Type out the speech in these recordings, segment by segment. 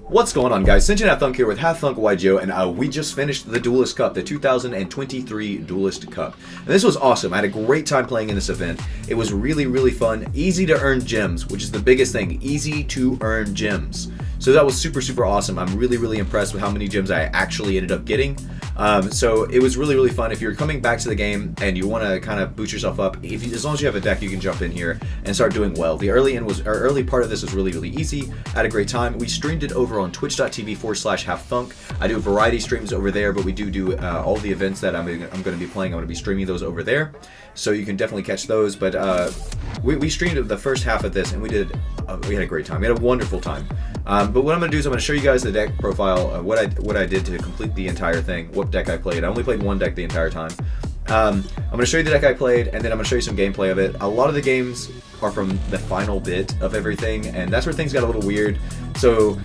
What's going on, guys? Halfthunk here with Halfthunkygo, and we just finished the Duelist Cup, the 2023 Duelist Cup. And this was awesome. I had a great time playing in this event. It was really fun. Easy to earn gems, which is the biggest thing. Easy to earn gems. So that was super awesome. I'm really impressed with how many gems I actually ended up getting. So it was really fun. If you're coming back to the game and you want to kind of boost yourself up, as long as you have a deck, you can jump in here and start doing well. The early part of this was really easy. I had a great time. We streamed it over on twitch.tv/halfthunk. I do variety streams over there, but we do all the events that I'm going to be playing. I'm going to be streaming those over there, so you can definitely catch those. But we streamed the first half of this, and we had a great time. We had a wonderful time. But what I'm going to do is I'm going to show you guys the deck profile, what I did to complete the entire thing, what deck I played. I only played one deck the entire time. I'm going to show you the deck I played, and then I'm going to show you some gameplay of it. A lot of the games are from the final bit of everything, and that's where things got a little weird. So,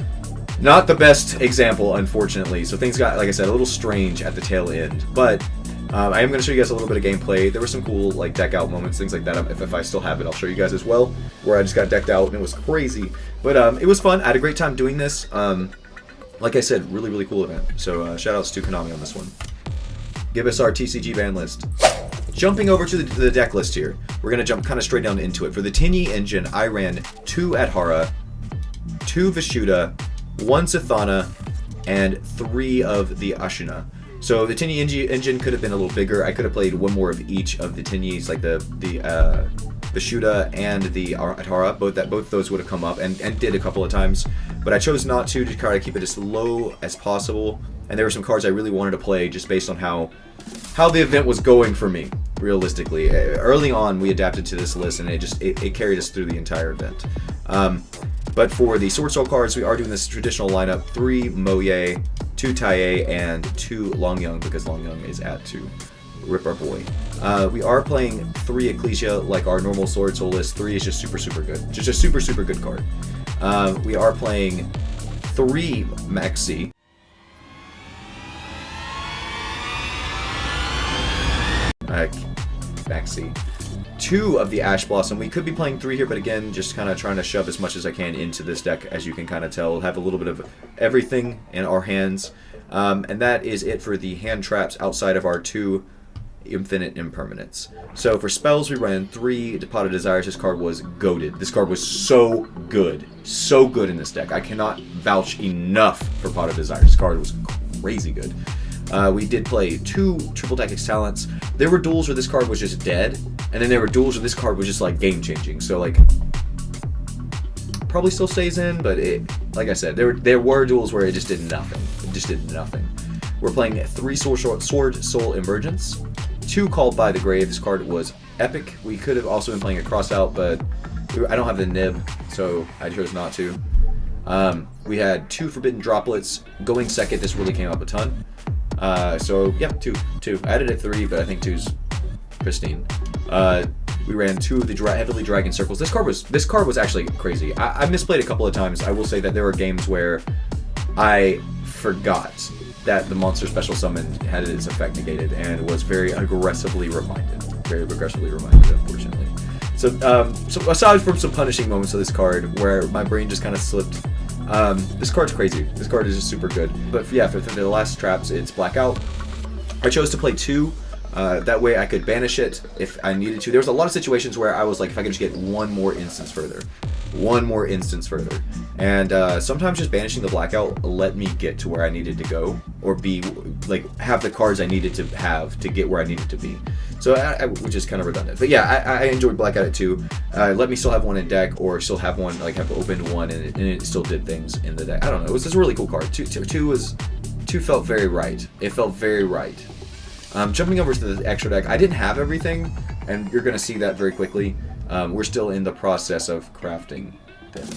not the best example, unfortunately. So things got, like I said, a little strange at the tail end. But I am going to show you guys a little bit of gameplay. There were some cool deck out moments, things like that. If I still have it, I'll show you guys as well, where I just got decked out and it was crazy. But it was fun. I had a great time doing this. Like I said, really cool event. So shout outs to Konami on this one. Give us our TCG ban list. Jumping over to the deck list here, we're going to jump kind of straight down into it. For the Tinyi engine, I ran 2 Adhara, 2 Vishuddha, 1 Sithana, and 3 of the Ashina. So the Tinyi engine could have been a little bigger. I could have played one more of each of the Tinyis, like the Vishuddha and the Adhara. Both those would have come up and did a couple of times. But I chose not to try to keep it as low as possible. And there were some cards I really wanted to play just based on how the event was going for me, realistically. Early on, we adapted to this list, and it carried us through the entire event. But for the Swordsoul cards, we are doing this traditional lineup: 3 Moye, 2 Taie, and 2 Longyang, because Longyang is at 2. Rip our boy. We are playing 3 Ecclesia like our normal Swordsoul list. 3 is just super good. Just a super good card. We are playing 3 Maxi. Maxi. 2 of the Ash Blossom. We could be playing 3 here, but again, just kind of trying to shove as much as I can into this deck. As you can kind of tell, we'll have a little bit of everything in our hands. And that is it for the hand traps outside of our 2 Infinite Impermanents. So for spells, we ran 3 Pot of Desires. This card was goated. This card was so good. So good in this deck. I cannot vouch enough for Pot of Desires. This card was crazy good. We did play 2 Triple Deck X Talents. There were duels where this card was just dead, and then there were duels where this card was just like game changing. So like, probably still stays in, but like I said, there were duels where it just did nothing. It just did nothing. We're playing 3 Swordsoul Emergence, 2 Called by the Grave. This card was epic. We could have also been playing a Cross Out, but I don't have the nib, so I chose not to. We had 2 Forbidden Droplets. Going second, this really came up a ton. So yeah, 2. I added it 3, but I think 2's pristine. We ran 2 of the Heavily Dragon Circles. This card was actually crazy. I misplayed a couple of times. I will say that there were games where I forgot that the monster special summon had its effect negated and was very aggressively reminded. Unfortunately. So, so aside from some punishing moments of this card where my brain just kind of slipped, this card's crazy. This card is just super good. But yeah, for the last traps, it's Blackout. I chose to play 2. That way I could banish it if I needed to. There was a lot of situations where I was like, if I could just get one more instance further. And sometimes just banishing the Blackout let me get to where I needed to go, or be like have the cards I needed to have to get where I needed to be. So which is kind of redundant. But yeah, I enjoyed Blackout at 2. Let me still have one in deck, or still have one, like have opened one and it still did things in the deck. I don't know. It was just a really cool card. 2 felt very right. It felt very right. Jumping over to the extra deck, I didn't have everything, and you're going to see that very quickly. We're still in the process of crafting them.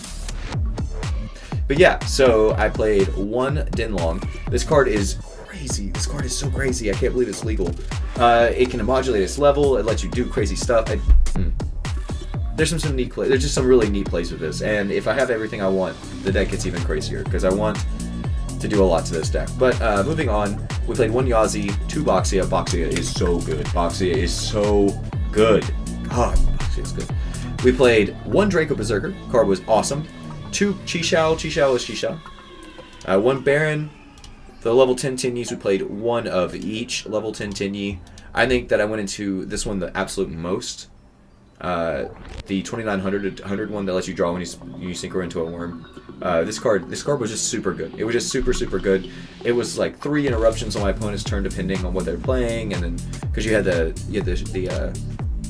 But yeah, so I played 1 Dinlong. This card is crazy. This card is so crazy. I can't believe it's legal. It can modulate its level. It lets you do crazy stuff. There's some neat plays. There's just some really neat plays with this. And if I have everything I want, the deck gets even crazier, because I want to do a lot to this deck. But moving on, we played 1 Yazi, 2 Boxia. Boxia is so good. Boxia is so good. God, Boxia is good. We played 1 Draco Berserker. Card was awesome. 2 Chi Xiao. Chi Xiao is Chi Xiao. One Baron. The level 10 Tenyies, we played one of each level 10 Tenyii. I think that I went into this one the absolute most. The 2900 one that lets you draw when you synchro into a worm. This card was just super good. It was just super good. It was like 3 interruptions on my opponent's turn depending on what they're playing, and then because you had the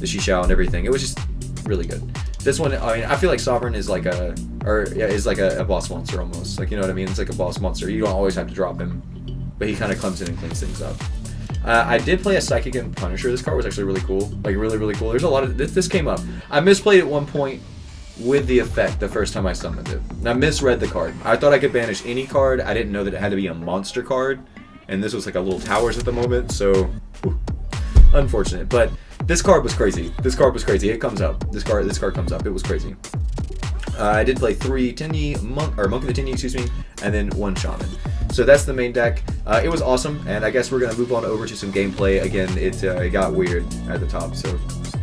Shishao and everything, it was just really good. This one, I mean, I feel like Sovereign is like a boss monster almost. Like, you know what I mean? It's like a boss monster. You don't always have to drop him, but he kind of comes in and cleans things up. I did play a Psychic and Punisher. This card was actually really cool. Like, really cool. There's a lot of... This came up. I misplayed at one point with the effect the first time I summoned it. And I misread the card. I thought I could banish any card. I didn't know that it had to be a monster card. And this was like a little towers at the moment, so... unfortunate. But this card was crazy. It comes up. This card comes up. It was crazy. I did play 3 Tenyi, Monk of the Tenyi, excuse me, and then 1 Shaman. So that's the main deck. It was awesome, and I guess we're going to move on over to some gameplay. Again, it got weird at the top, so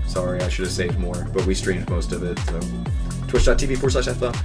sorry, I should have saved more, but we streamed most of it, so twitch.tv/Halfthunk.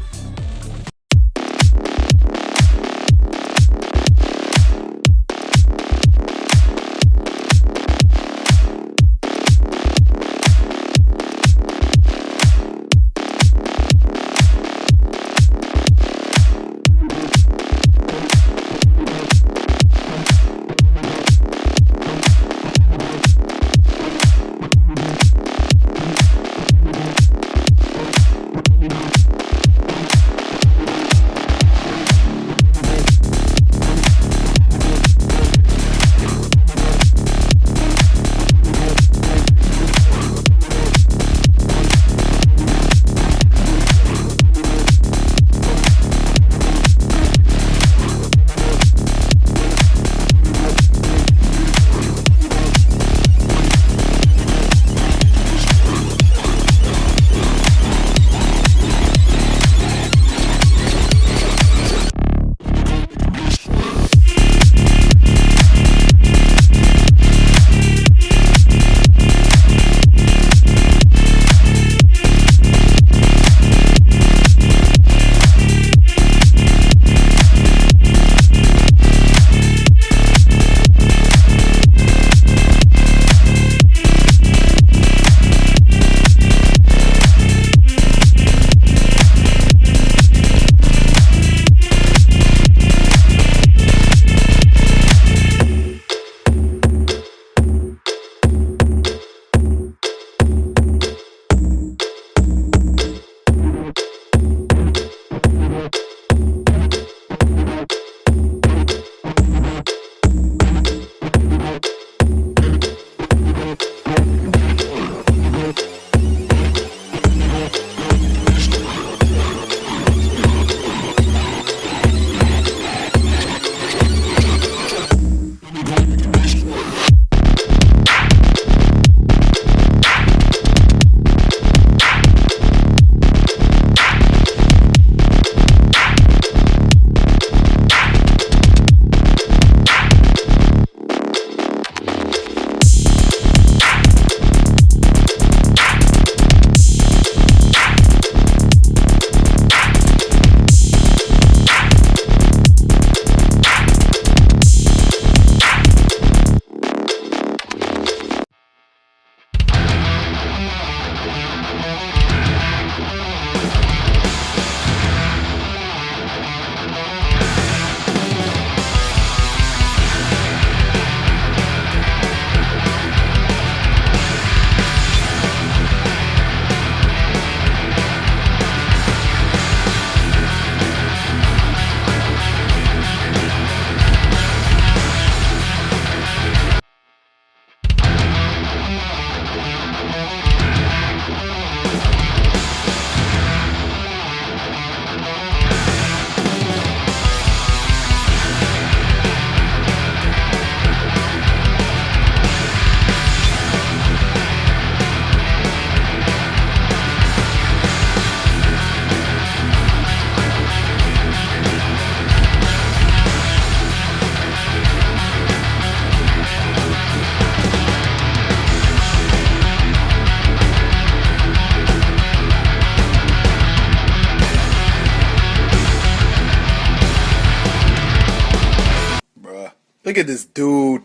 Look at this dude.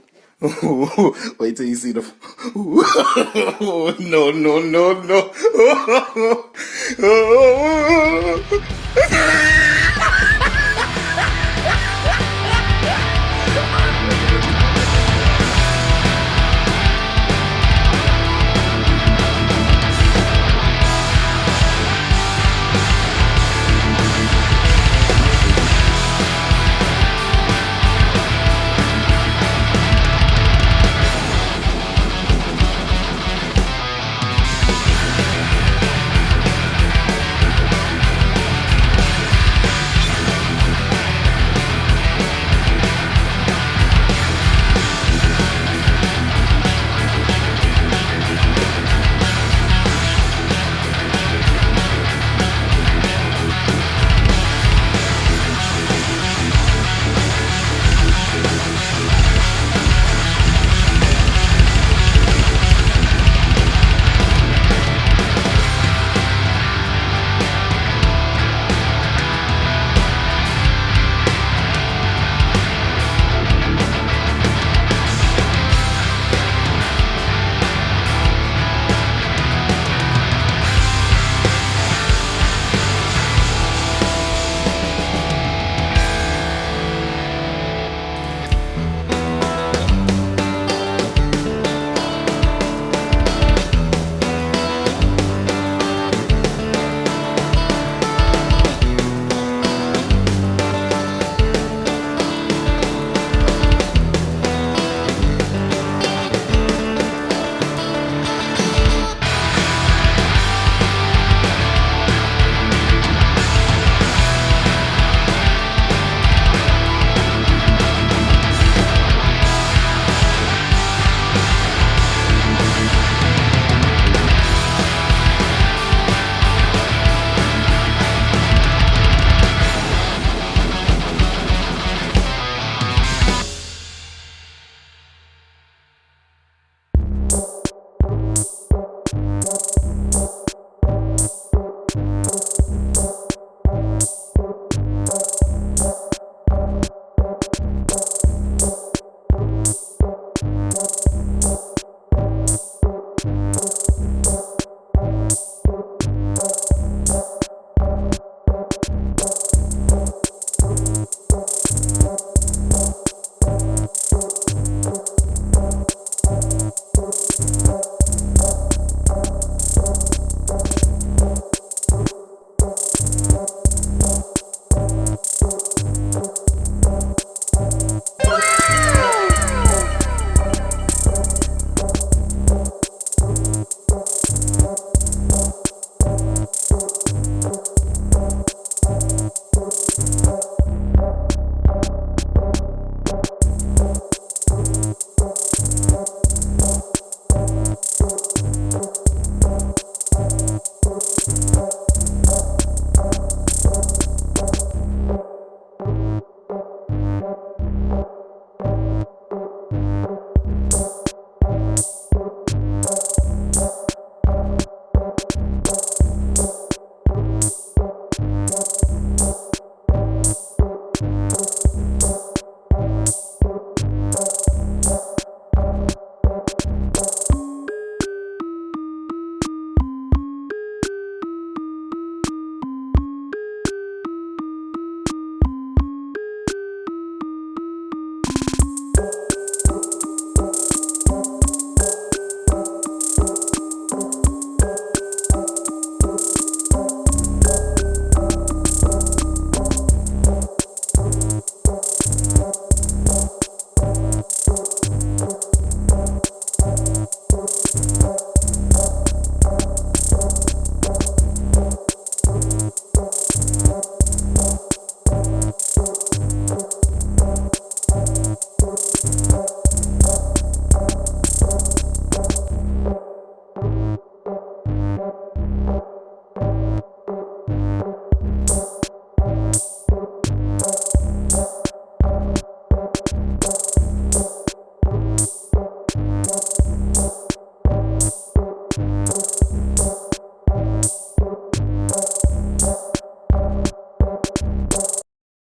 Wait till you see the. No, no, no, no.